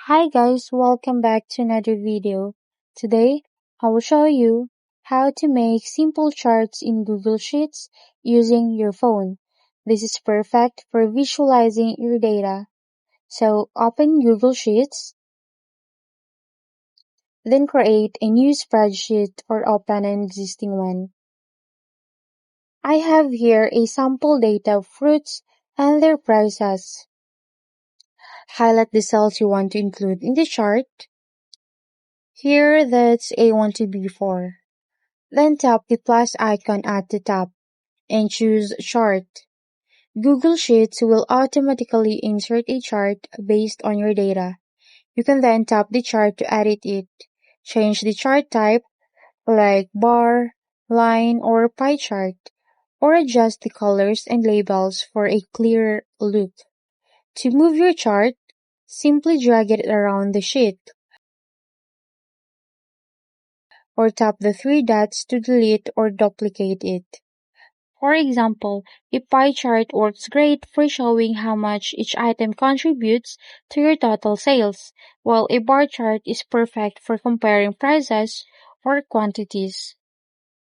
Hi guys, welcome back to another video. Today, I will show you how to make simple charts in Google Sheets using your phone. This is perfect for visualizing your data. So open Google Sheets, then create a new spreadsheet or open an existing one. I have here a sample data of fruits and their prices. Highlight the cells you want to include in the chart. Here, that's A1 to B4. Then tap the plus icon at the top and choose Chart. Google Sheets will automatically insert a chart based on your data. You can then tap the chart to edit it. Change the chart type like bar, line, or pie chart, or adjust the colors and labels for a clearer look. To move your chart, simply drag it around the sheet or tap the three dots to delete or duplicate it. For example, a pie chart works great for showing how much each item contributes to your total sales, while a bar chart is perfect for comparing prices or quantities.